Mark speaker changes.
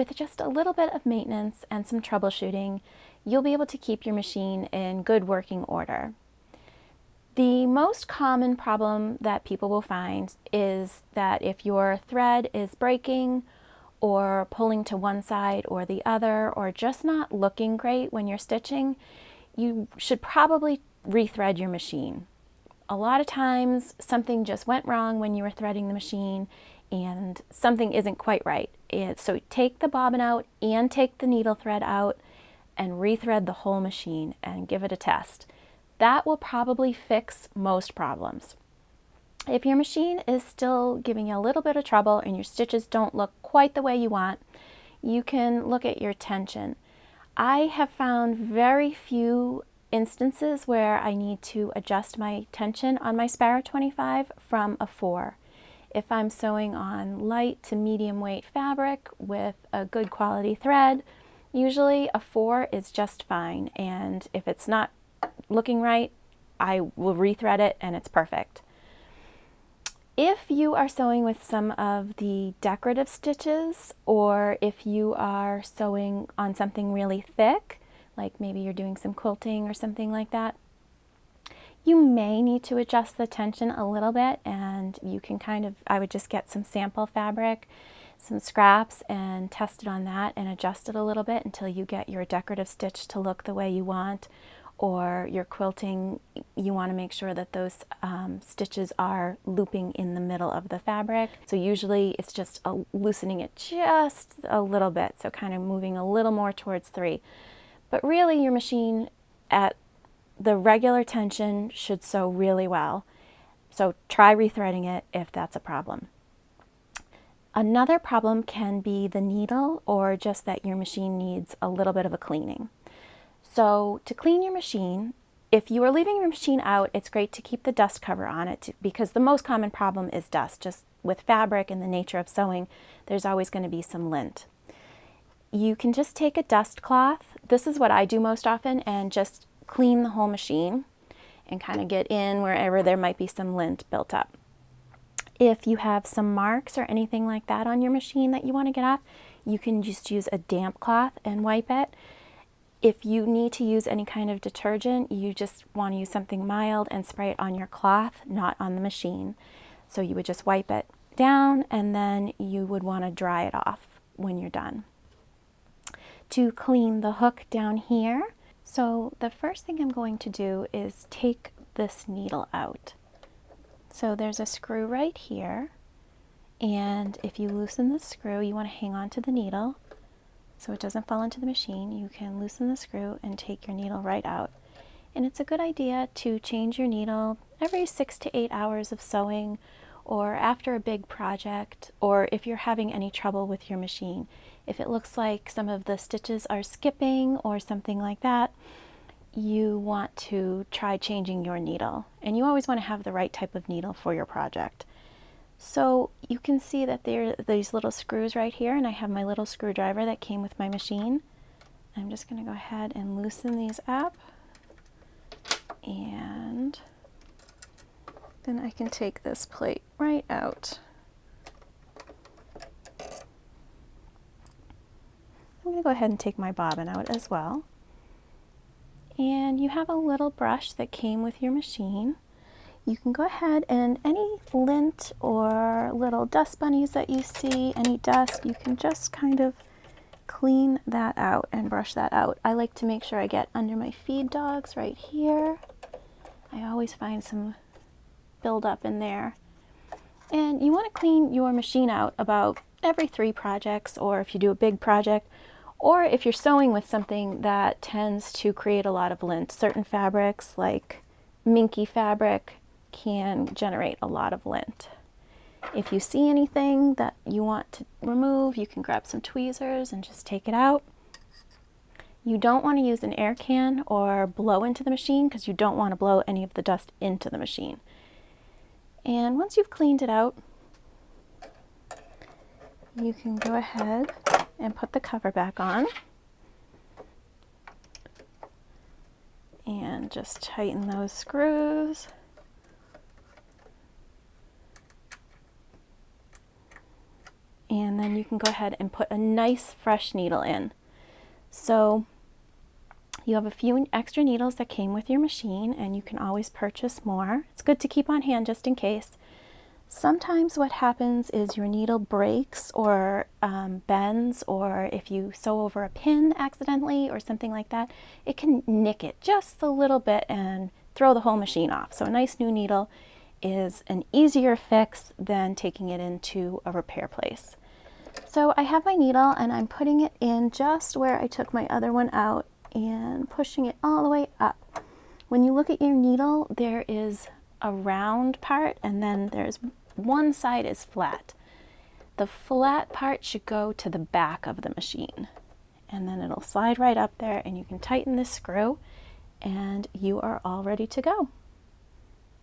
Speaker 1: with just a little bit of maintenance and some troubleshooting, you'll be able to keep your machine in good working order. The most common problem that people will find is that if your thread is breaking or pulling to one side or the other, or just not looking great when you're stitching, you should probably rethread your machine. A lot of times something just went wrong when you were threading the machine and something isn't quite right. So take the bobbin out and take the needle thread out and rethread the whole machine and give it a test. That will probably fix most problems. If your machine is still giving you a little bit of trouble and your stitches don't look quite the way you want, you can look at your tension. I have found very few instances where I need to adjust my tension on my Sparrow 25 from a 4. If I'm sewing on light to medium weight fabric with a good quality thread, usually a 4 is just fine, and if it's not looking right, I will rethread it and it's perfect. If you are sewing with some of the decorative stitches, or if you are sewing on something really thick, like maybe you're doing some quilting or something like that, you may need to adjust the tension a little bit, and you can I would just get some sample fabric, some scraps, and test it on that and adjust it a little bit until you get your decorative stitch to look the way you want. Or your quilting, you want to make sure that those stitches are looping in the middle of the fabric. So usually it's just loosening it just a little bit, so kind of moving a little more towards 3. But really your machine at the regular tension should sew really well. So try rethreading it if that's a problem. Another problem can be the needle, or just that your machine needs a little bit of a cleaning. So to clean your machine, if you are leaving your machine out, it's great to keep the dust cover on it because the most common problem is dust. Just with fabric and the nature of sewing, there's always going to be some lint. You can just take a dust cloth. This is what I do most often, and just clean the whole machine and kind of get in wherever there might be some lint built up. If you have some marks or anything like that on your machine that you want to get off, you can just use a damp cloth and wipe it. If you need to use any kind of detergent, you just want to use something mild and spray it on your cloth, not on the machine. So you would just wipe it down, and then you would want to dry it off when you're done. To clean the hook down here, so the first thing I'm going to do is take this needle out. So there's a screw right here, and if you loosen the screw, you want to hang on to the needle so it doesn't fall into the machine. You can loosen the screw and take your needle right out. And it's a good idea to change your needle every 6 to 8 hours of sewing, or after a big project, or if you're having any trouble with your machine. If it looks like some of the stitches are skipping or something like that, you want to try changing your needle. And you always want to have the right type of needle for your project. So you can see that there are these little screws right here, and I have my little screwdriver that came with my machine. I'm just going to go ahead and loosen these up, and then I can take this plate right out. I'm going to go ahead and take my bobbin out as well. And you have a little brush that came with your machine. You can go ahead and any lint or little dust bunnies that you see, any dust, you can just kind of clean that out and brush that out. I like to make sure I get under my feed dogs right here. I always find some buildup in there. And you want to clean your machine out about every 3 projects, or if you do a big project, or if you're sewing with something that tends to create a lot of lint. Certain fabrics like minky fabric can generate a lot of lint. If you see anything that you want to remove, you can grab some tweezers and just take it out. You don't want to use an air can or blow into the machine because you don't want to blow any of the dust into the machine. And once you've cleaned it out, you can go ahead and put the cover back on and just tighten those screws. And then you can go ahead and put a nice fresh needle in. So you have a few extra needles that came with your machine, and you can always purchase more. It's good to keep on hand just in case. Sometimes what happens is your needle breaks or bends, or if you sew over a pin accidentally or something like that, it can nick it just a little bit and throw the whole machine off. So a nice new needle is an easier fix than taking it into a repair place. So I have my needle and I'm putting it in just where I took my other one out and pushing it all the way up. When you look at your needle, there is a round part and then there's one side is flat. The flat part should go to the back of the machine, and then it'll slide right up there, and you can tighten this screw and you are all ready to go.